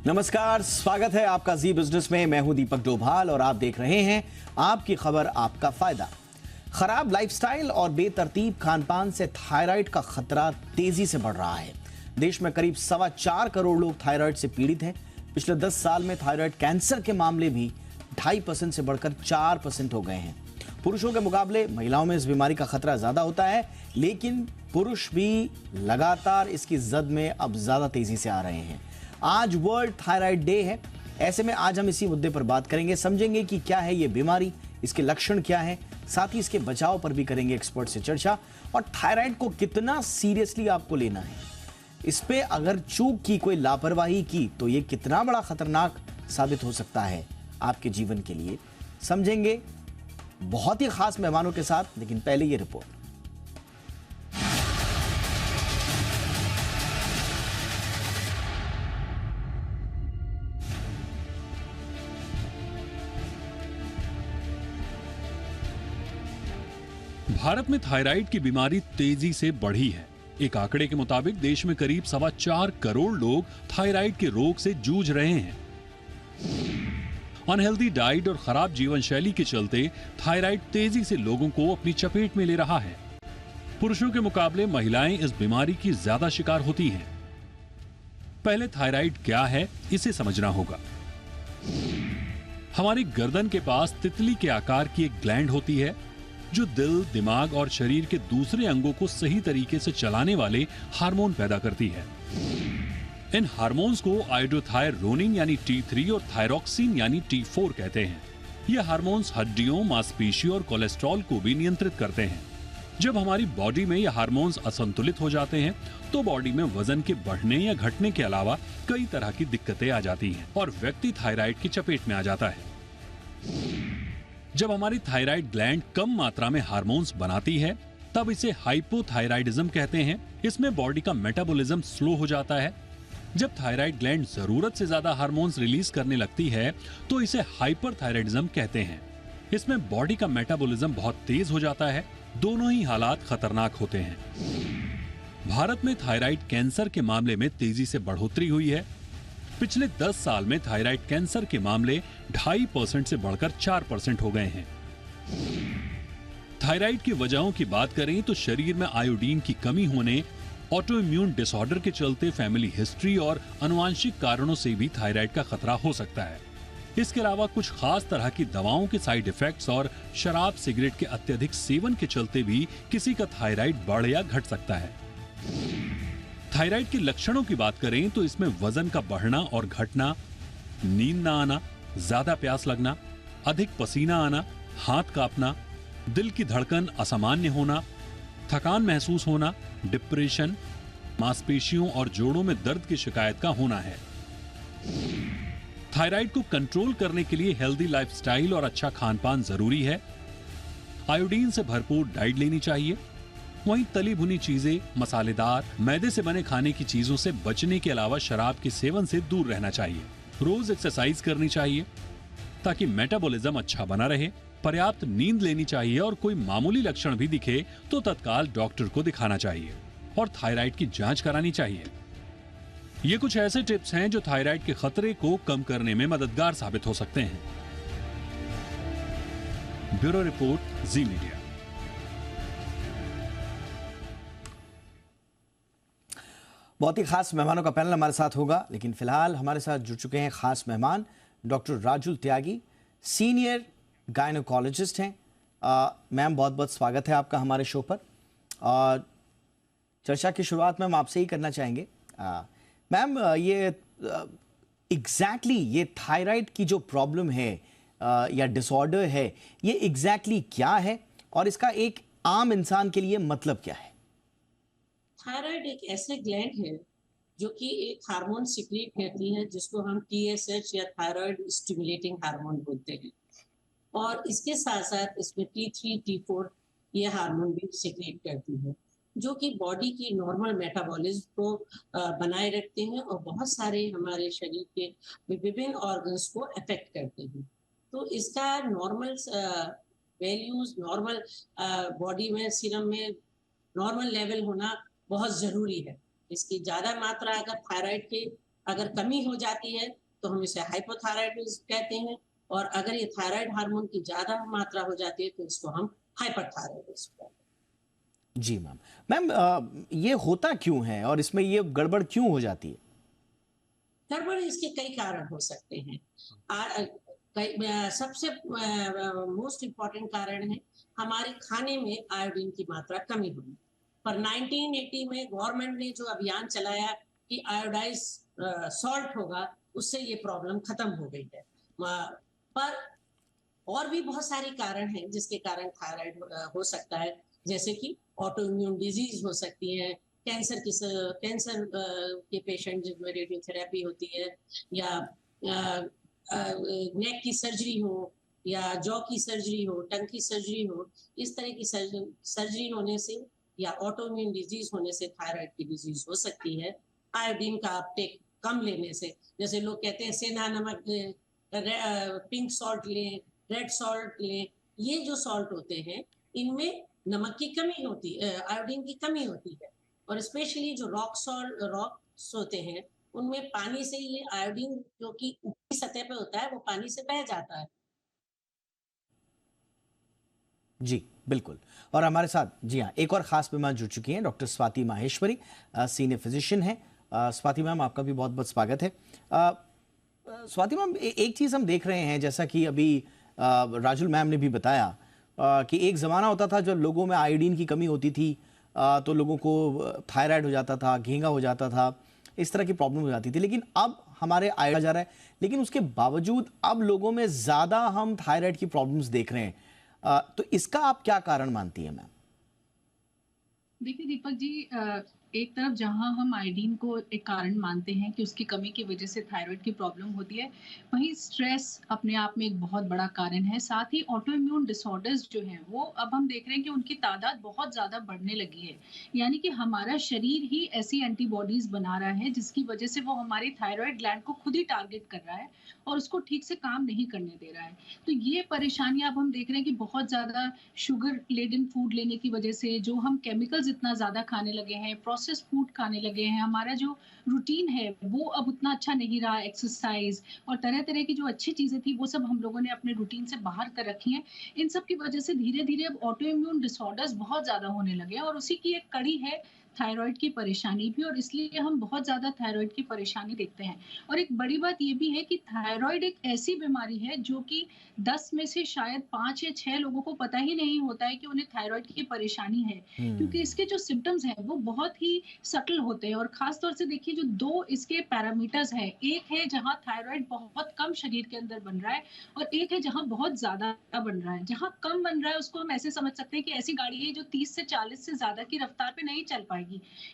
नमस्कार, स्वागत है आपका जी बिजनेस में। मैं हूं दीपक डोभाल और आप देख रहे हैं आपकी खबर आपका फायदा। खराब लाइफस्टाइल और बेतरतीब खानपान से थायराइड का खतरा तेजी से बढ़ रहा है। देश में करीब 4.25 करोड़ लोग थायराइड से पीड़ित हैं। पिछले 10 साल में थायराइड कैंसर के मामले भी 2.5% से बढ़कर 4% हो गए हैं। पुरुषों के मुकाबले महिलाओं में इस बीमारी का खतरा ज्यादा होता है, लेकिन पुरुष भी लगातार इसकी जद में अब ज्यादा तेजी से आ रहे हैं। आज वर्ल्ड थायराइड डे है। ऐसे में आज हम इसी मुद्दे पर बात करेंगे, समझेंगे कि क्या है ये बीमारी, इसके लक्षण क्या है, साथ ही इसके बचाव पर भी करेंगे एक्सपर्ट से चर्चा, और थायराइड को कितना सीरियसली आपको लेना है। इस पे अगर चूक की, कोई लापरवाही की, तो ये कितना बड़ा खतरनाक साबित हो सकता है आपके जीवन के लिए, समझेंगे बहुत ही खास मेहमानों के साथ। लेकिन पहले ये रिपोर्ट। भारत में थायराइड की बीमारी तेजी से बढ़ी है। एक आंकड़े के मुताबिक देश में करीब 4.25 करोड़ लोग थायराइड के रोग से जूझ रहे हैं। अनहेल्दी डाइट और खराब जीवन शैली के चलते थायराइड तेजी से लोगों को अपनी चपेट में ले रहा है। पुरुषों के मुकाबले महिलाएं इस बीमारी की ज्यादा शिकार होती हैं। पहले थायराइड क्या है, इसे समझना होगा। हमारी गर्दन के पास तितली के आकार की एक ग्लैंड होती है जो दिल, दिमाग और शरीर के दूसरे अंगों को सही तरीके से चलाने वाले हार्मोन पैदा करती है। इन हार्मोन्स को आयोडोथायरोनिन यानी T3 और थायरोक्सिन यानी T4 कहते हैं। ये हार्मोन्स हड्डियों, मांसपेशियों और कोलेस्ट्रॉल को भी नियंत्रित करते हैं। जब हमारी बॉडी में ये हार्मोन्स असंतुलित हो जाते हैं तो बॉडी में वजन के बढ़ने या घटने के अलावा कई तरह की दिक्कतें आ जाती हैं और व्यक्ति थायराइड की चपेट में आ जाता है। जब हमारी थायराइड ग्लैंड कम मात्रा में हार्मोन्स बनाती है तब इसे हाइपोथायराइडिज्म कहते हैं। इसमें बॉडी का मेटाबॉलिज्म स्लो हो जाता है। जब थायराइड ग्लैंड जरूरत से ज्यादा हार्मोन्स रिलीज करने लगती है तो इसे हाइपरथायराइडिज्म कहते हैं। इसमें बॉडी का मेटाबॉलिज्म बहुत तेज हो जाता है। दोनों ही हालात खतरनाक होते हैं। भारत में थायराइड कैंसर के मामले में तेजी से बढ़ोतरी हुई है। पिछले 10 साल में थायराइड कैंसर के मामले 2.5% से बढ़कर 4% हो गए हैं। थायराइड की वजहों की बात करें तो शरीर में आयोडीन की कमी होने, ऑटो इम्यून डिसऑर्डर के चलते फैमिली हिस्ट्री और आनुवंशिक कारणों से भी थायराइड का खतरा हो सकता है। इसके अलावा कुछ खास तरह की दवाओं के साइड इफेक्ट्स और शराब, सिगरेट के अत्यधिक सेवन के चलते भी किसी का थायराइड बढ़ या घट सकता है। थायराइड के लक्षणों की बात करें तो इसमें वजन का बढ़ना और घटना, नींद ना आना, ज्यादा प्यास लगना, अधिक पसीना आना, हाथ कांपना, दिल की धड़कन असामान्य होना, थकान महसूस होना, डिप्रेशन, मांसपेशियों और जोड़ों में दर्द की शिकायत का होना है। थायराइड को कंट्रोल करने के लिए हेल्दी लाइफस्टाइल और अच्छा खानपान जरूरी है। आयोडीन से भरपूर डाइट लेनी चाहिए। वहीं तली भुनी चीजें, मसालेदार, मैदे से बने खाने की चीजों से बचने के अलावा शराब के सेवन से दूर रहना चाहिए। रोज एक्सरसाइज करनी चाहिए ताकि मेटाबॉलिज्म अच्छा बना रहे। पर्याप्त नींद लेनी चाहिए और कोई मामूली लक्षण भी दिखे तो तत्काल डॉक्टर को दिखाना चाहिए और थायराइड की जांच करानी चाहिए। ये कुछ ऐसे टिप्स हैं जो थायराइड के खतरे को कम करने में मददगार साबित हो सकते हैं। ब्यूरो रिपोर्ट, जी मीडिया। बहुत ही खास मेहमानों का पैनल हमारे साथ होगा, लेकिन फिलहाल हमारे साथ जुड़ चुके हैं खास मेहमान। डॉक्टर राजुल त्यागी सीनियर गायनोकोलॉजिस्ट हैं। मैम, बहुत बहुत स्वागत है आपका हमारे शो पर। और चर्चा की शुरुआत मैम आपसे ही करना चाहेंगे। मैम, ये एग्जैक्टली ये थायराइड की जो प्रॉब्लम है या डिसऑर्डर है, ये एग्जैक्टली क्या है और इसका एक आम इंसान के लिए मतलब क्या है? थायराइड एक ऐसे ग्लैंड है जो कि एक हार्मोन सिक्रीट करती है जिसको हम TSH या थायराइड स्टिमुलेटिंग हार्मोन बोलते हैं। और इसके साथ साथ इसमें T3, T4 ये हार्मोन भी सिक्रीट करती है जो कि बॉडी की नॉर्मल मेटाबॉलिज्म को बनाए रखते हैं और बहुत सारे हमारे शरीर के विभिन्न ऑर्गन्स को अफेक्ट करते हैं। तो इसका नॉर्मल वैल्यूज, नॉर्मल बॉडी में सीरम में नॉर्मल लेवल होना बहुत ज़रूरी है। इसकी ज़्यादा मात्रा अगर थायराइड के अगर कमी हो जाती है तो हम इसे हाइपोथायराइडिज्म कहते हैं, और अगर ये थायराइड हार्मोन की ज्यादा मात्रा हो जाती है तो इसको हम हाइपरथायराइडिज्म कहते हैं। जी मैम। मैम, ये होता क्यों है और इसमें ये गड़बड़ क्यों हो जाती है? गड़बड़ इसके कई कारण हो सकते हैं। सबसे मोस्ट इम्पॉर्टेंट कारण है हमारे खाने में आयोडीन की मात्रा कमी होनी। पर 1980 में गवर्नमेंट ने जो अभियान चलाया कि आयोडाइज सॉल्ट होगा, उससे ये प्रॉब्लम खत्म हो गई है। पर और भी बहुत सारे कारण हैं जिसके कारण थायराइड हो सकता है, जैसे कि ऑटो इम्यून डिजीज हो सकती है, कैंसर के पेशेंट जिनमें रेडियोथेरेपी होती है, या नेक की सर्जरी हो, या जॉ की सर्जरी हो, टंग की सर्जरी हो, इस तरह की सर्जरी होने से या ऑटो इम्यून डिजीज होने से थायराइड की डिजीज हो सकती है। आयोडीन का अपटेक कम लेने से, जैसे लोग कहते हैं सेंधा नमक लें, पिंक सॉल्ट लें, रेड सॉल्ट लें, ये जो सॉल्ट होते हैं इनमें नमक की कमी होती है, आयोडीन की कमी होती है। और स्पेशली जो रॉक्स होते हैं उनमें पानी से ये आयोडीन जो कि ऊपरी सतह पे होता है वो पानी से बह जाता है। जी बिल्कुल। और हमारे साथ जी हाँ एक और खास मेहमान जुड़ चुकी हैं, doctor Swati Maheshwari, senior physician हैं। स्वाति मैम, आपका भी बहुत बहुत स्वागत है। स्वाति मैम, एक चीज़ हम देख रहे हैं, जैसा कि अभी राजुल मैम ने भी बताया कि एक ज़माना होता था जब लोगों में आयोडीन की कमी होती थी, तो लोगों को थायराइड हो जाता था, घेंगा हो जाता था, इस तरह की प्रॉब्लम हो जाती थी। लेकिन अब हमारे आयोडीन जा रहा है, लेकिन उसके बावजूद अब लोगों में ज़्यादा हम थायराइड की प्रॉब्लम्स देख रहे हैं। तो इसका आप क्या कारण मानती है मैम? देखिए दीपक जी, एक तरफ जहां हम आयोडीन को एक कारण मानते हैं कि उसकी कमी की वजह से थायराइड की प्रॉब्लम होती है, वहीं स्ट्रेस अपने आप में एक बहुत बड़ा कारण है। साथ ही ऑटो इम्यून डिसऑर्डर्स जो हैं वो अब हम देख रहे हैं कि उनकी तादाद बहुत ज़्यादा बढ़ने लगी है। यानी कि हमारा शरीर ही ऐसी एंटीबॉडीज बना रहा है जिसकी वजह से वो हमारी थायराइड ग्लैंड को खुद ही टारगेट कर रहा है और उसको ठीक से काम नहीं करने दे रहा है। तो ये परेशानियां अब हम देख रहे हैं कि बहुत ज़्यादा शुगर लेडन फूड लेने की वजह से, जो हम केमिकल्स इतना ज़्यादा खाने लगे हैं, प्रोसेस्ड फूड खाने लगे हैं, हमारा जो रूटीन है वो अब उतना अच्छा नहीं रहा, एक्सरसाइज और तरह तरह की जो अच्छी चीज़ें थी वो सब हम लोगों ने अपने रूटीन से बाहर कर रखी हैं। इन सब की वजह से धीरे धीरे अब ऑटो इम्यून डिसऑर्डर्स बहुत ज़्यादा होने लगे हैं और उसी की एक कड़ी है थायराइड की परेशानी भी, और इसलिए हम बहुत ज़्यादा थायराइड की परेशानी देखते हैं। और एक बड़ी बात ये भी है कि थायराइड एक ऐसी बीमारी है जो कि 10 में से शायद 5 या 6 लोगों को पता ही नहीं होता है कि उन्हें थायराइड की परेशानी है, क्योंकि इसके जो सिम्टम्स हैं वो बहुत ही सटल होते हैं। और खास तौर से देखिए, जो 2 इसके पैरामीटर्स हैं, एक है जहाँ थायराइड बहुत कम शरीर के अंदर बन रहा है और एक है जहाँ बहुत ज़्यादा बन रहा है। जहाँ कम बन रहा है उसको हम ऐसे समझ सकते हैं कि ऐसी गाड़ी है जो 30 से 40 से ज़्यादा की रफ्तार पे नहीं चल पाएगी।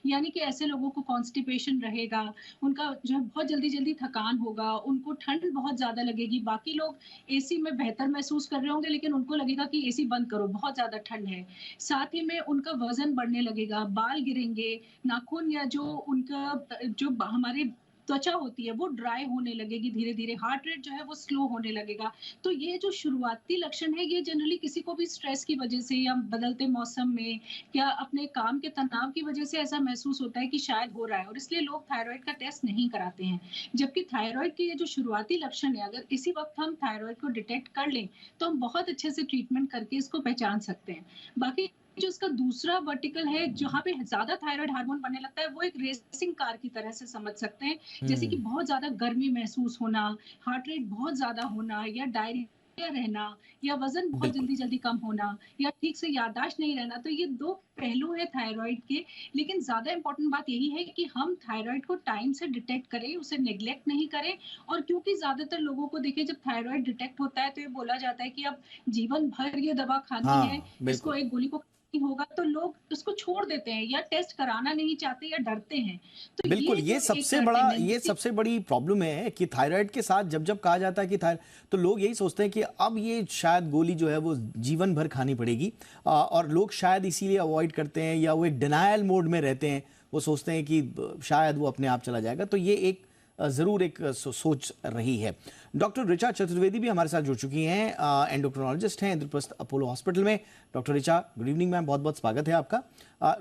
यानी कि ऐसे लोगों को कॉन्स्टिपेशन रहेगा, उनका जो है बहुत जल्दी-जल्दी थकान होगा, उनको ठंड बहुत ज़्यादा लगेगी। बाकी लोग एसी में बेहतर महसूस कर रहे होंगे लेकिन उनको लगेगा कि एसी बंद करो, बहुत ज़्यादा ठंड है। साथ ही में उनका वज़न बढ़ने लगेगा, बाल गिरेंगे, नाखून या जो उनका जो हमारे त्वचा होती है वो ड्राई होने लगेगी धीरे-धीरे, हार्ट रेट जो है वो स्लो होने लगेगा। तो ये जो शुरुआती लक्षण है, ये जनरली किसी को भी स्ट्रेस की वजह से या बदलते मौसम में या अपने काम के तनाव की वजह से ऐसा महसूस होता है कि शायद हो रहा है, और इसलिए लोग थायराइड का टेस्ट नहीं कराते हैं। जबकि थायराइड के ये जो शुरुआती लक्षण है, अगर इसी वक्त हम थायराइड को डिटेक्ट कर लें तो हम बहुत अच्छे से ट्रीटमेंट करके इसको पहचान सकते हैं। बाकी जो इसका दूसरा वर्टिकल है जहाँ पे ज़्यादा थायराइड हार्मोन बनने लगता है, वो एक रेसिंग कार की तरह से समझ सकते हैं। जैसे कि बहुत ज़्यादा गर्मी महसूस होना, हार्ट रेट बहुत ज़्यादा होना, या डायरिया रहना, या वज़न बहुत बिल्कुल। जल्दी-जल्दी कम होना, या ठीक से याददाश्त नहीं रहना। तो ये 2 पहलू हैं थायराइड के। लेकिन ज़्यादा इम्पोर्टेंट बात यही है कि हम थायराइड को टाइम से डिटेक्ट करें, उसे नेग्लेक्ट नहीं करें। और क्योंकि ज़्यादातर लोगों को देखिए, जब थायराइड डिटेक्ट होता है तो ये बोला जाता है कि अब जीवन भर ये दवा खानी है, हाँ इसको बिल्कुल। एक गोली को होगा, तो लोग उसको छोड़ देते हैं या टेस्ट कराना नहीं चाहते या डरते हैं। तो बिल्कुल, ये ये जो एक सबसे बड़ा, ये टेंडेंसी सबसे बड़ी प्रॉब्लम है कि थायराइड के साथ जब जब कहा जाता है कि थायराइड, तो लोग यही सोचते हैं कि अब ये शायद गोली जो है वो जीवन भर खानी पड़ेगी। और लोग शायद इसीलिए अवॉइड करते हैं या वो एक डिनायल मोड में रहते हैं, वो सोचते हैं कि शायद वो अपने आप चला जाएगा। तो ये एक ज़रूर एक सोच रही है। डॉक्टर ऋचा चतुर्वेदी भी हमारे साथ जुड़ चुकी हैं, एंडोक्रिनोलॉजिस्ट हैं इंद्रप्रस्थ अपोलो हॉस्पिटल में। Doctor Richa, good evening ma'am, बहुत बहुत स्वागत है आपका।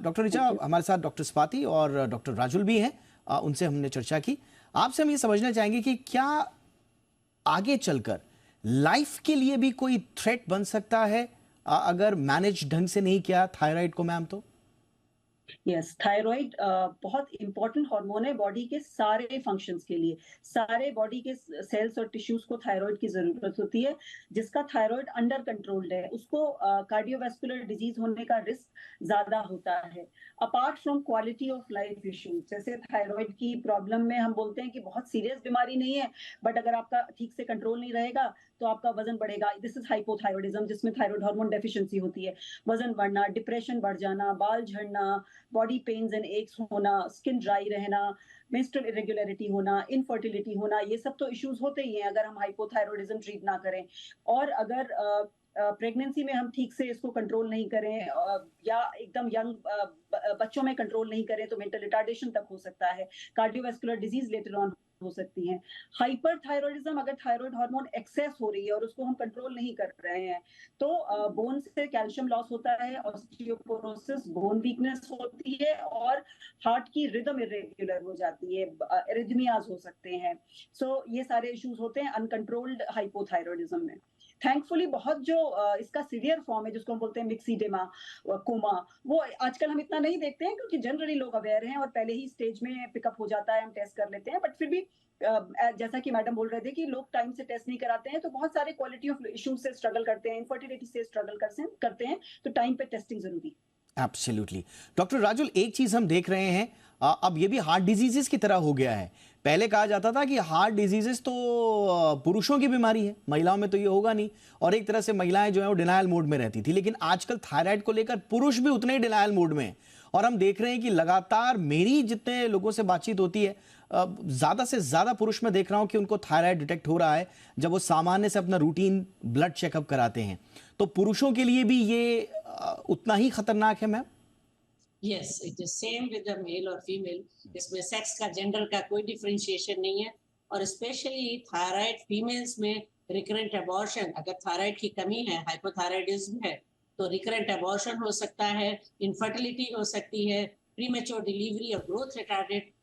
डॉक्टर ऋचा, हमारे साथ डॉक्टर स्वाति और डॉक्टर राजुल भी हैं, उनसे हमने चर्चा की। आपसे हम ये समझना चाहेंगे कि क्या आगे चलकर लाइफ के लिए भी कोई थ्रेट बन सकता है अगर मैनेज ढंग से नहीं किया थायराइड को मैम तो? यस, थायराइड बहुत इंपॉर्टेंट हार्मोन है बॉडी के सारे फंक्शंस के लिए। सारे बॉडी के सेल्स और टिश्यूज को थायराइड की जरूरत होती है। जिसका थायराइड अंडर कंट्रोल्ड है उसको कार्डियोवास्कुलर डिजीज होने का रिस्क ज्यादा होता है। Apart from quality of life issues, जैसे थायराइड की प्रॉब्लम में हम बोलते हैं कि बहुत सीरियस बीमारी नहीं है, बट अगर आपका ठीक से कंट्रोल नहीं रहेगा तो आपका वजन बढ़ेगा। दिस इज हाइपोथायराइडिज्म, जिसमें थायराइड हार्मोन डेफिशिएंसी होती है। वजन बढ़ना, डिप्रेशन बढ़ जाना, बाल झड़ना, बॉडी पेन्स एंड एक्स होना, स्किन ड्राई रहना, मेंस्ट्रुअल इरेगुलरिटी होना, इनफर्टिलिटी होना, ये सब तो इश्यूज होते ही हैं अगर हम हाइपोथायराइडिज्म ट्रीट ना करें। और अगर प्रेगनेंसी में हम ठीक से इसको कंट्रोल नहीं करें या एकदम यंग बच्चों में कंट्रोल नहीं करें तो मेंटल रिटार्डेशन तक हो सकता है। कार्डियोवास्कुलर डिजीज लेटर ऑन हो सकती हैं। हाइपरथायराइडिज्म, अगर थायराइड हार्मोन एक्सेस हो रही है और उसको हम कंट्रोल नहीं कर रहे हैं तो बोन से कैल्शियम लॉस होता है, ऑस्टियोपोरोसिस, बोन वीकनेस होती है और हार्ट की रिदम इरेगुलर हो जाती है, एरिथमियाज हो सकते हैं। सो ये सारे इश्यूज होते हैं अनकंट्रोल्ड हाइपोथायराइडिज्म में। थैंकफुली बहुत जो इसका सीवियर फॉर्म है जिसको हम बोलते हैं मिक्सीडेमा, कोमा, वो आजकल हम इतना नहीं देखते हैं क्योंकि जनरली लोग अवेयर हैं और पहले ही स्टेज में पिकअप हो जाता है, हम टेस्ट कर लेते हैं। बट फिर भी जैसा कि मैडम बोल रहे थे कि लोग टाइम से टेस्ट नहीं कराते हैं तो बहुत सारे क्वालिटी ऑफ इश्यूज से स्ट्रगल करते हैं, इनफर्टिलिटी से स्ट्रगल करते हैं, तो टाइम पे टेस्टिंग जरूरी है। एब्सोल्युटली। डॉक्टर राजुल, एक चीज हम देख रहे हैं, अब ये भी हार्ट डिजीजेस की तरह हो गया है। पहले कहा जाता था कि हार्ट डिजीजेस तो पुरुषों की बीमारी है, महिलाओं में तो ये होगा नहीं, और एक तरह से महिलाएं जो है वो डिनायल मोड में रहती थी। लेकिन आजकल थायराइड को लेकर पुरुष भी उतने ही डिनायल मोड में हैं और हम देख रहे हैं कि लगातार मेरी जितने लोगों से बातचीत होती है ज्यादा से ज्यादा पुरुष में देख रहा हूं कि उनको थायराइड डिटेक्ट हो रहा है जब वो सामान्य से अपना रूटीन ब्लड चेकअप कराते हैं। तो पुरुषों के लिए भी ये उतना ही खतरनाक है ma'am? Yes, it is same with the male और फीमेल। इसमें सेक्स का, जेंडर का कोई डिफरेंशिएशन नहीं है। और स्पेशली थायराइड फीमेल्स में रिकरेंट अबॉर्शन, अगर थायराइड की कमी है, हाइपोथायराइडिज्म है, तो रिकरेंट अबॉर्शन हो सकता है, इनफर्टिलिटी हो सकती है, प्रीमेच्योर डिलीवरी और ग्रोथ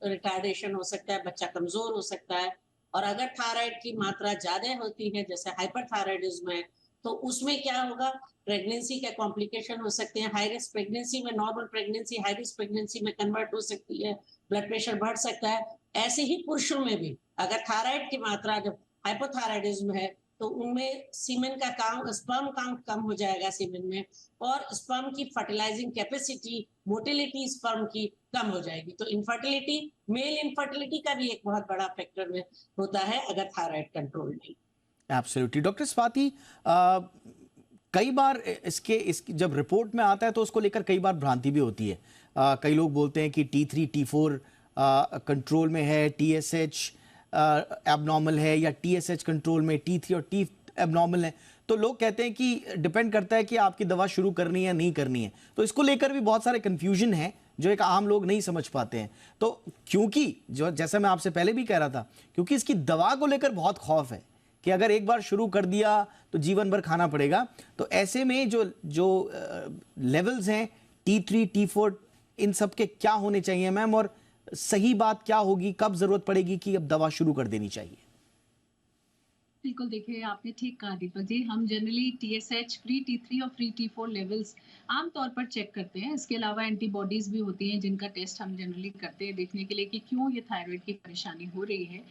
रिटार्डेशन हो सकता है, बच्चा कमजोर हो सकता है। और अगर थायराइड की मात्रा ज्यादा होती है जैसे हाइपरथायराइडिज्म है तो उसमें क्या होगा, प्रेगनेंसी के कॉम्प्लिकेशन हो सकते हैं। हाई रिस्क प्रेगनेंसी में, normal pregnancy high risk pregnancy में कन्वर्ट हो सकती है, ब्लड प्रेशर बढ़ सकता है। ऐसे ही पुरुषों में भी अगर थायराइड की मात्रा, जब हाइपोथायराइडिज्म है तो उनमें सीमेन का काउंट, स्पर्म काउंट कम हो जाएगा सीमेन में, और स्पर्म की फर्टिलाइजिंग कैपेसिटी, मोटिलिटी स्पर्म की कम हो जाएगी। तो इनफर्टिलिटी, मेल इनफर्टिलिटी का भी एक बहुत बड़ा फैक्टर में होता है अगर थायराइड कंट्रोल नहीं। एब्सोल्युटली। डॉक्टर स्वाति, कई बार इसकी जब रिपोर्ट में आता है तो उसको लेकर कई बार भ्रांति भी होती है। कई लोग बोलते हैं कि T3 T4 कंट्रोल में है, TSH एबनॉर्मल है, या TSH कंट्रोल में, T3 और T एबनॉर्मल है। तो लोग कहते हैं कि डिपेंड करता है कि आपकी दवा शुरू करनी है या नहीं करनी है। तो इसको लेकर भी बहुत सारे कंफ्यूजन है जो एक आम लोग नहीं समझ पाते हैं। तो क्योंकि जो, जैसा मैं आपसे पहले भी कह रहा था, क्योंकि इसकी दवा को लेकर बहुत खौफ है कि अगर एक बार शुरू कर दिया तो जीवन भर खाना पड़ेगा। तो ऐसे में जो लेवल्स हैं T3 T4, इन सब के क्या होने चाहिए मैम, और सही बात क्या होगी, कब जरूरत पड़ेगी कि अब दवा शुरू कर देनी चाहिए? बिल्कुल, देखिए आपने ठीक कहा दीपक जी। हम जनरली TSH, फ्री T3 और फ्री T4 लेवल्स आमतौर पर चेक करते हैं। इसके अलावा एंटीबॉडीज भी होती हैं जिनका टेस्ट हम जनरली करते हैं देखने के लिए कि क्यों ये थायराइड की परेशानी हो रही है।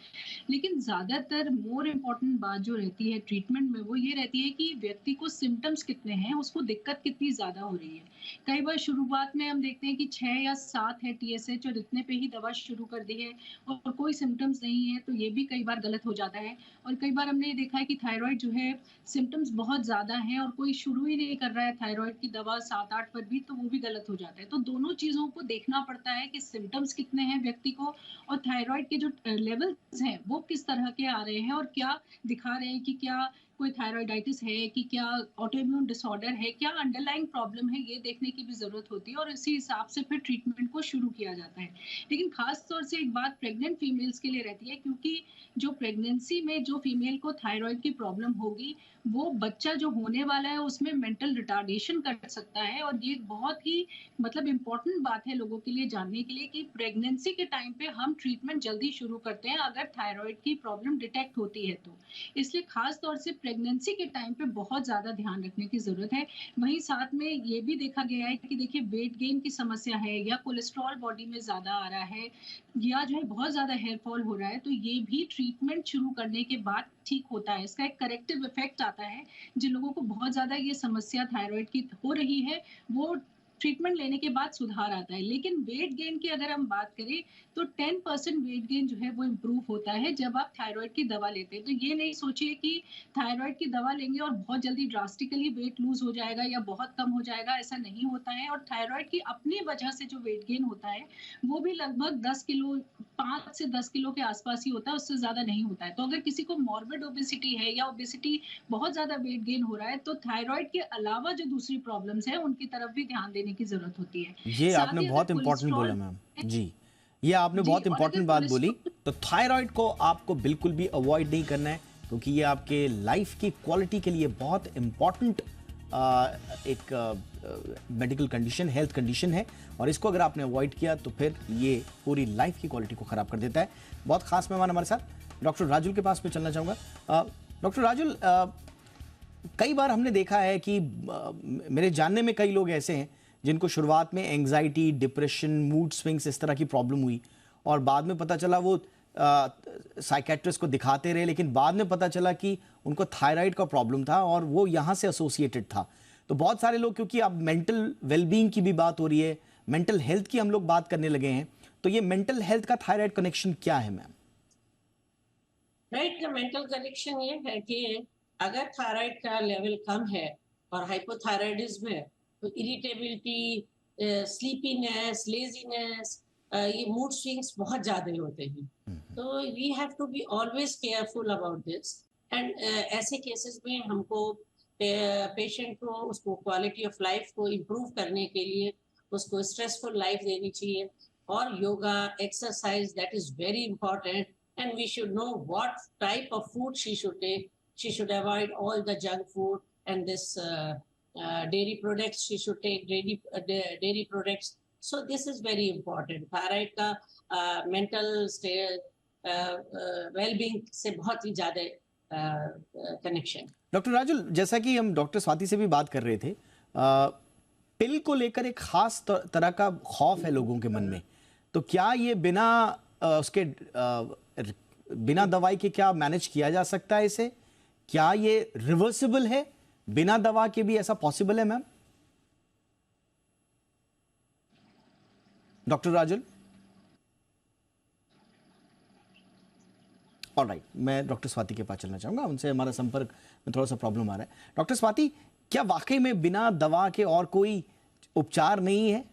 लेकिन ज़्यादातर मोर इम्पॉर्टेंट बात जो रहती है ट्रीटमेंट में वो ये रहती है कि व्यक्ति को सिम्टम्स कितने हैं, उसको दिक्कत कितनी ज़्यादा हो रही है। कई बार शुरुआत में हम देखते हैं कि 6 या 7 है TSH और इतने पे ही दवा शुरू कर दी है और कोई सिम्टम्स नहीं है, तो ये भी कई बार गलत हो जाता है। और कई बार हमने ये देखा है कि थायराइड जो है सिम्टम्स बहुत ज़्यादा हैं और कोई शुरू ही नहीं कर रहा है थायराइड की दवा 7-8 पर भी, तो वो भी गलत हो जाता है। तो दोनों चीज़ों को देखना पड़ता है कि सिम्टम्स कितने हैं व्यक्ति को और थायराइड के जो लेवल्स हैं वो किस तरह के आ रहे हैं और क्या दिखा रहे हैं कि क्या कोई थायराइडाइटिस है, कि क्या ऑटोइम्यून डिसऑर्डर है, क्या अंडरलाइंग प्रॉब्लम है, ये देखने की भी ज़रूरत होती है और इसी हिसाब से फिर ट्रीटमेंट को शुरू किया जाता है। लेकिन ख़ास तौर से एक बात प्रेग्नेंट फीमेल्स के लिए रहती है, क्योंकि जो प्रेगनेंसी में जो फीमेल को थायराइड की प्रॉब्लम होगी, वो बच्चा जो होने वाला है उसमें मेंटल रिटार्डेशन कर सकता है। और ये बहुत ही मतलब इम्पोर्टेंट बात है लोगों के लिए जानने के लिए कि प्रेगनेंसी के टाइम पे हम ट्रीटमेंट जल्दी शुरू करते हैं अगर थायराइड की प्रॉब्लम डिटेक्ट होती है तो। इसलिए खास तौर से प्रेगनेंसी के टाइम पे बहुत ज़्यादा ध्यान रखने की ज़रूरत है। वहीं साथ में ये भी देखा गया है कि देखिए वेट गेन की समस्या है या कोलेस्ट्रॉल बॉडी में ज़्यादा आ रहा है या जो है बहुत ज़्यादा हेयर फॉल हो रहा है, तो ये भी ट्रीटमेंट शुरू करने के बाद ठीक होता है। इसका एक करेक्टिव इफ़ेक्ट आता है। जिन लोगों को बहुत ज़्यादा ये समस्या थायराइड की हो रही है, वो ट्रीटमेंट लेने के बाद सुधार आता है। लेकिन वेट गेन की अगर हम बात करें तो 10% वेट गेन जो है वो इम्प्रूव होता है जब आप थायराइड की दवा लेते हैं। तो ये नहीं सोचिए कि थायराइड की दवा लेंगे और बहुत जल्दी ड्रास्टिकली वेट लूज़ हो जाएगा या बहुत कम हो जाएगा, ऐसा नहीं होता है। और थायराइड की अपनी वजह से जो वेट गेन होता है, वो भी लगभग 10 किलो 5 से 10 किलो के आसपास ही होता है, उससे ज़्यादा नहीं होता है। तो अगर किसी को मॉर्बिड ओबेसिटी है या ओबेसिटी बहुत ज़्यादा वेट गेन हो रहा है, तो थायराइड के अलावा जो दूसरी प्रॉब्लम्स हैं, उनकी तरफ भी ध्यान देने की ज़रूरत होती है। ये साथ आपने ही अगर बहुत इंपॉर्टेंट बोला कोलेस्ट्रॉल मैम जी। ये आपने जी, बहुत और अगर इंपॉर्टेंट बात बोली। कोलेस्ट्रॉल तो थायराइड को आपको बिल्कुल भी अवॉइड नहीं करना है, क्योंकि ये आपके लाइफ की क्वालिटी के लिए बहुत इंपॉर्टेंट एक मेडिकल कंडीशन, हेल्थ कंडीशन है। और इसको अगर आपने अवॉइड किया तो फिर ये पूरी लाइफ की क्वालिटी को खराब कर देता है। बहुत खास मेहमान हमारे साथ डॉक्टर राजुल के पास में चलना चाहूँगा। डॉक्टर राजुल, कई बार हमने देखा है कि मेरे जानने में कई लोग ऐसे हैं जिनको शुरुआत में एंग्जाइटी, डिप्रेशन, मूड स्विंग्स इस तरह की प्रॉब्लम हुई और बाद में पता चला वो साइकेट्रिस्ट को दिखाते रहे, लेकिन बाद में पता चला कि उनको थायराइड का प्रॉब्लम था और वो यहाँ से एसोसिएटेड था। तो बहुत सारे लोग, क्योंकि अब मेंटल वेलबींग की भी बात हो रही है, मेंटल हेल्थ की हम लोग बात करने लगे हैं, तो ये मेंटल हेल्थ का थायराइड कनेक्शन क्या है मैम? राइट, का मेंटल कनेक्शन ये है कि अगर थायराइड का लेवल कम है और हाइपोथायराइडिज्म है, तो इरिटेबिलिटी, स्लीपीनेस, लेजीनेस, ये मूड स्विंग्स बहुत ज्यादा होते हैं। तो we have to be always careful about this. And ऐसे केसेस में हमको पेशेंट को उसको क्वालिटी ऑफ लाइफ को इम्प्रूव करने के लिए उसको स्ट्रेसफुल लाइफ देनी चाहिए। और yoga, exercise, that is very important. And we should know what type of food she should take. She should avoid all the junk food and this dairy products. She should take dairy products. So this is very important. Thyroid का mental well-being से बहुत ही ज़्यादा connection. Doctor Rajul, जैसा कि हम doctor Swati से भी बात कर रहे थे, पिल को लेकर एक खास तरह का खौफ है लोगों के मन में। तो क्या ये उसके बिना दवाई के क्या मैनेज किया जा सकता है इसे? क्या ये रिवर्सिबल है? बिना दवा के भी ऐसा पॉसिबल है मैम? डॉक्टर राजुल? ऑलराइट, मैं डॉक्टर स्वाति के पास चलना चाहूंगा, उनसे हमारा संपर्क में थोड़ा सा प्रॉब्लम आ रहा है। डॉक्टर स्वाति, क्या वाकई में बिना दवा के और कोई उपचार नहीं है?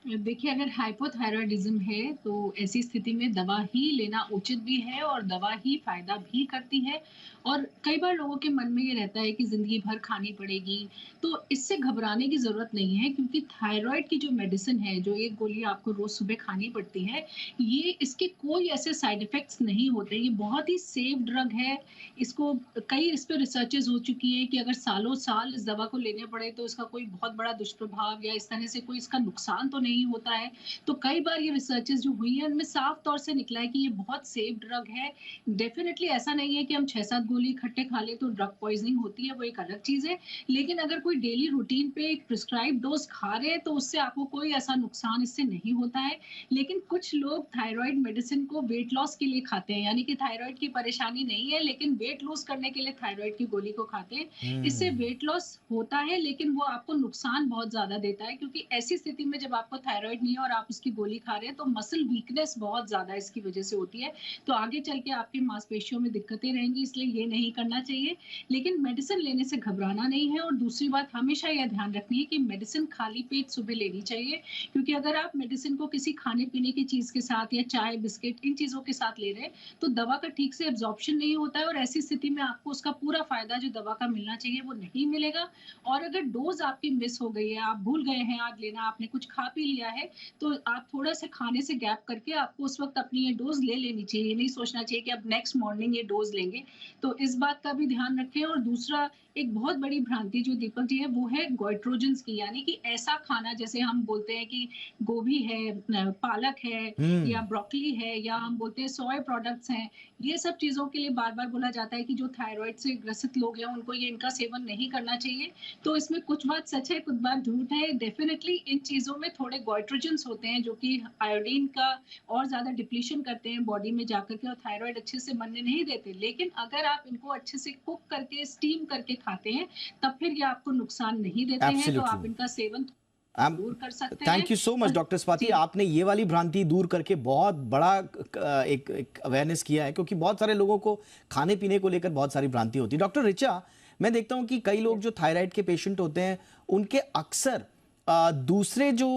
देखिए, अगर हाइपोथायराइडिज्म है तो ऐसी स्थिति में दवा ही लेना उचित भी है और दवा ही फायदा भी करती है। और कई बार लोगों के मन में ये रहता है कि जिंदगी भर खानी पड़ेगी, तो इससे घबराने की जरूरत नहीं है, क्योंकि थायराइड की जो मेडिसिन है, जो एक गोली आपको रोज सुबह खानी पड़ती है, ये इसके कोई ऐसे साइड इफेक्ट्स नहीं होते। ये बहुत ही सेफ ड्रग है। इसको इस पे रिसर्चेस हो चुकी है कि अगर सालों साल इस दवा को लेने पड़े तो इसका कोई बहुत बड़ा दुष्प्रभाव या इस तरह से कोई इसका नुकसान तो नहीं होता है। तो कई बार ये रिसर्चेस जो हुई है, उनमें साफ तौर से निकला है कि ये बहुत सेफ ड्रग है। डेफिनेटली ऐसा नहीं है कि हम 6-7 गोली इकट्ठे खा ले तो ड्रग पॉइजनिंग होती है, वो एक अलग चीज है। लेकिन अगर कोई डेली रूटीन पे एक प्रिस्क्राइब डोज खा रहे हैं तो उससे आपको कोई ऐसा नुकसान इससे नहीं होता है। लेकिन कुछ लोग थायराइड मेडिसिन को वेट लॉस के लिए खाते हैं, यानी कि थायराइड की परेशानी नहीं है लेकिन वेट लॉस करने के लिए थायराइड की गोली को खाते हैं। इससे वेट लॉस होता है लेकिन वो आपको नुकसान बहुत ज्यादा देता है, क्योंकि ऐसी स्थिति में जब आपको थायराइड नहीं है और आप उसकी गोली खा रहे हैं, तो मसल वीकनेस बहुत ज्यादा इसकी वजह से होती है, तो आगे चल के आपकी मांसपेशियों में दिक्कतें रहेंगी, इसलिए ये नहीं करना चाहिए। लेकिन मेडिसिन लेने से घबराना नहीं है, और दूसरी बात हमेशा यह ध्यान रखनी है कि मेडिसिन खाली पेट सुबह लेनी चाहिए, क्योंकि अगर आप मेडिसिन को किसी खाने पीने की चीज के साथ या चाय बिस्किट इन चीजों के साथ ले रहे हैं तो दवा का ठीक से एब्जॉर्प्शन नहीं होता है, और ऐसी स्थिति में आपको उसका पूरा फायदा जो दवा का मिलना चाहिए वो नहीं मिलेगा। और अगर डोज आपकी मिस हो गई है, आप भूल गए हैं आज लेना, आपने कुछ खा पी लिया है, तो आप थोड़ा सा खाने से गैप करके आपको उस वक्त अपनी ये डोज ले लेनी चाहिए, नहीं सोचना चाहिए कि अब नेक्स्ट मॉर्निंग ये डोज लेंगे। तो इस बात का भी ध्यान रखें। और दूसरा एक बहुत बड़ी भ्रांति जो दीपक जी है वो है गोइट्रोजन्स की, यानी कि ऐसा खाना जैसे हम बोलते हैं कि गोभी है, पालक है या ब्रोकली है, या हम बोलते हैं सोया प्रोडक्ट्स हैं, ये सब चीजों के लिए बार बार बोला जाता है कि जो थायराइड से ग्रसित लोग हैं उनको ये इनका सेवन नहीं करना चाहिए। तो इसमें कुछ बात सच है, कुछ बात झूठ है। डेफिनेटली इन चीजों में थोड़े गोइट्रोजन्स होते हैं जो कि आयोडीन का और ज्यादा डिप्लीशन करते हैं बॉडी में जाकर के, और थायराइड अच्छे से बनने नहीं देते। लेकिन अगर आप इनको अच्छे से कुक करके स्टीम करके खाते हैं तब फिर ये आपको नुकसान नहीं देते हैं, तो आप इनका सेवन दूर कर सकते हैं। Thank you so much doctor Swati, आपने ये वाली भ्रांति दूर करके बहुत बड़ा एक अवेयरनेस किया है, क्योंकि बहुत सारे लोगों को खाने पीने को लेकर बहुत सारी भ्रांति होती है। डॉक्टर ऋचा, मैं देखता हूं कि कई लोग जो थायराइड के पेशेंट होते हैं उनके अक्सर दूसरे जो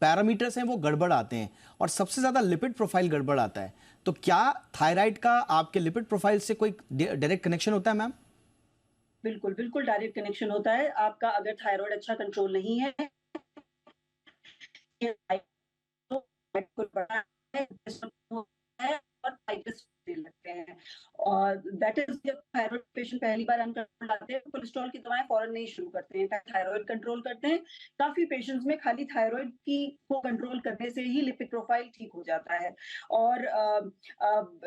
पैरामीटर्स हैं वो गड़बड़ आते हैं, और सबसे ज्यादा लिपिड प्रोफाइल गड़बड़ आता है। तो क्या थायराइड का आपके लिपिड प्रोफाइल से कोई डायरेक्ट कनेक्शन होता है मैम? बिल्कुल बिल्कुल डायरेक्ट कनेक्शन होता है। आपका अगर थायराइड अच्छा कंट्रोल नहीं है, और टाइटस लगते हैं, और दैट इज जब थायराइड पेशेंट पहली बार अनकंट्रोल आते हैं, कोलेस्ट्रॉल की दवाएं फौरन नहीं शुरू करते हैं, थायराइड कंट्रोल करते हैं। काफी पेशेंट्स में खाली थायराइड की को कंट्रोल करने से ही लिपिड प्रोफाइल ठीक हो जाता है। और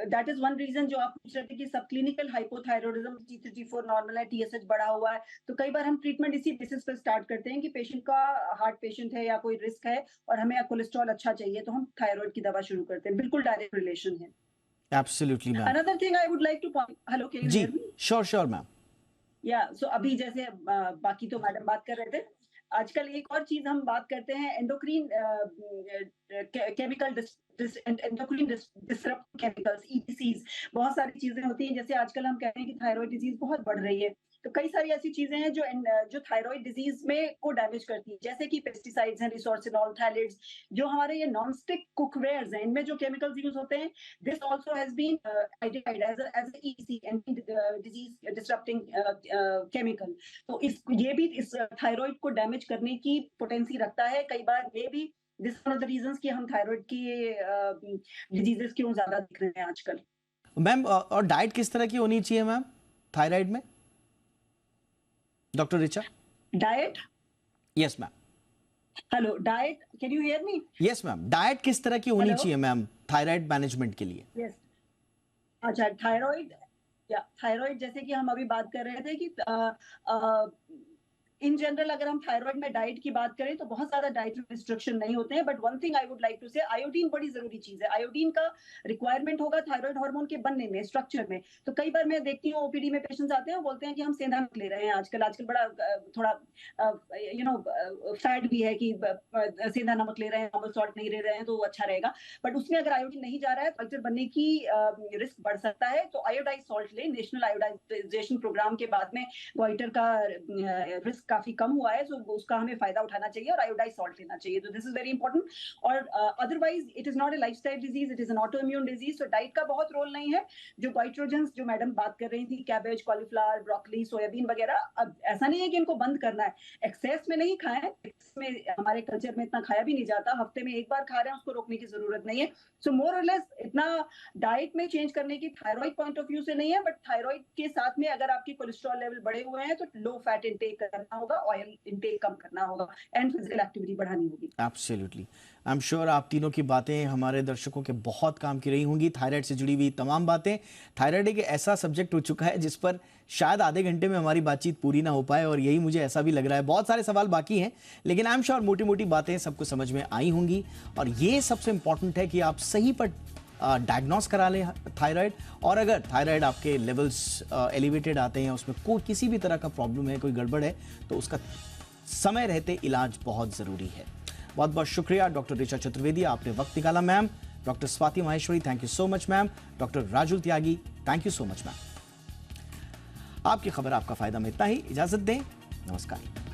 दैट इज वन रीजन जो आप पूछ रहे थे कि सब clinical hypothyroidism, T3 T4 normal है, TSH बढ़ा हुआ है, तो कई बार हम ट्रीटमेंट इसी बेसिस पर स्टार्ट करते हैं कि पेशेंट का हार्ट पेशेंट है या कोई रिस्क है और हमें कोलेस्ट्रॉल अच्छा चाहिए, तो हम थायराइड की दवा शुरू करते हैं। बिल्कुल डायरेक्ट रिलेशन है। Absolutely, ma'am. Another thing I would like to point. Hello, can you hear me? Sure, ma'am. Yeah, so अभी जैसे बाकी तो मैडम बात कर रहे थे, आजकल एक और चीज हम बात करते हैं, endocrine chemical endocrine disrupt chemicals, EDCs। बहुत सारी चीजें होती हैं, जैसे आजकल हम कह रहे हैं कि थायराइड डिजीज बहुत बढ़ रही है, तो कई सारी ऐसी चीजें हैं जो थायराइड डिजीज में को डैमेज करती है, जैसे कि पेस्टिसाइड्स हैं, रिसोर्सिनॉल, थैलिड्स, जो हमारे ये नॉन स्टिक कुकवेयर्स हैं, इनमें जो केमिकल्स यूज होते हैं, this also has been identified as a EDC, anti disease disrupting chemical. तो ये भी इस थायराइड को डैमेज करने की पोटेंसी रखता है। कई बार ये भी this one of the reasons कि हम थायराइड की डिजीजेस क्यों ज्यादा दिख रहे हैं आजकल। मैम, और डाइट किस तरह की होनी चाहिए मैम थायराइड में, doctor Richa? Diet? Yes ma'am. Hello, diet, can you hear me? Yes ma'am, diet किस तरह की होनी चाहिए मैम थायराइड मैनेजमेंट के लिए? यस, अच्छा, थायराइड जैसे कि हम अभी बात कर रहे थे कि इन जनरल अगर हम थायराइड में डाइट की बात करें तो बहुत ज्यादा डाइट रिस्ट्रिक्शन नहीं होते हैं, but one thing I would like to say, iodine बड़ी जरूरी चीज है। आयोडीन का रिक्वायरमेंट होगा थायराइड हार्मोन के बनने में, स्ट्रक्चर में। तो कई बार मैं देखती हूँ ओपीडी में पेशेंट्स आते हैं, बोलते हैं कि हम सेंधा नमक ले रहे हैं आजकल बड़ा थोड़ा फैट भी है कि सेंधा नमक ले रहे हैं, नॉर्मल सॉल्ट नहीं ले रहे हैं तो अच्छा रहेगा, बट उसमें अगर आयोडीन नहीं जा रहा है तो अल्सर बनने की रिस्क बढ़ सकता है। तो आयोडाइज सॉल्ट ले, नेशनल आयोडाइजेशन प्रोग्राम के बाद में गोइटर का रिस्क काफी कम हुआ है, तो उसका हमें फायदा उठाना चाहिए और आयोडाइज सॉल्ट लेना चाहिए। तो दिस इज वेरी इंपॉर्टेंट। और otherwise it is not a lifestyle disease, it is an auto immune disease. तो डाइट का बहुत रोल नहीं है। जो गोइट्रोजन्स जो मैडम बात कर रही थी, कैबेज, कॉलीफ्लावर, ब्रोकली, सोयाबीन वगैरह, अब ऐसा नहीं है कि इनको बंद करना है, एक्सेस में नहीं खाएं, में हमारे कल्चर में इतना खाया भी नहीं जाता, हफ्ते में एक बार खा रहे हैं, उसको रोकने की जरूरत नहीं है। सो मोर और लेस इतना डाइट में चेंज करने की थायराइड पॉइंट ऑफ व्यू से नहीं है, बट थायराइड के साथ में अगर आपकी कोलेस्ट्रॉल लेवल बढ़े हुए हैं तो लो फैट इंटेक करना होगा, ऑयल इंटेक कम करना होगा, एंड फिजिकल एक्टिविटी बढ़ानी होगी। एब्सोल्युटली, आई एम श्योर आप तीनों की बातें हमारे दर्शकों के बहुत काम की रही होंगी। थायराइड से जुड़ी हुई तमाम बातें, थायराइड एक ऐसा सब्जेक्ट हो चुका है जिस पर शायद आधे घंटे में हमारी बातचीत पूरी ना हो पाए, और यही मुझे ऐसा भी लग रहा है। बहुत सारे सवाल बाकी हैं, लेकिन आई एम श्योर मोटी मोटी बातें सबको समझ में आई होंगी। और ये सबसे इंपॉर्टेंट है कि आप सही पर डायग्नोस करा लें थायराइड, और अगर थायराइड आपके लेवल्स एलिवेटेड आते हैं, उसमें कोई किसी भी तरह का प्रॉब्लम है, कोई गड़बड़ है, तो उसका समय रहते इलाज बहुत ज़रूरी है। बहुत बहुत शुक्रिया डॉक्टर ऋचा चतुर्वेदी, आपने वक्त निकाला ma'am. Doctor Swati Maheshwari, thank you so much ma'am. Doctor Rajul Tyagi, thank you so much ma'am. आपकी खबर आपका फायदा में इतना ही, इजाजत दें, नमस्कार।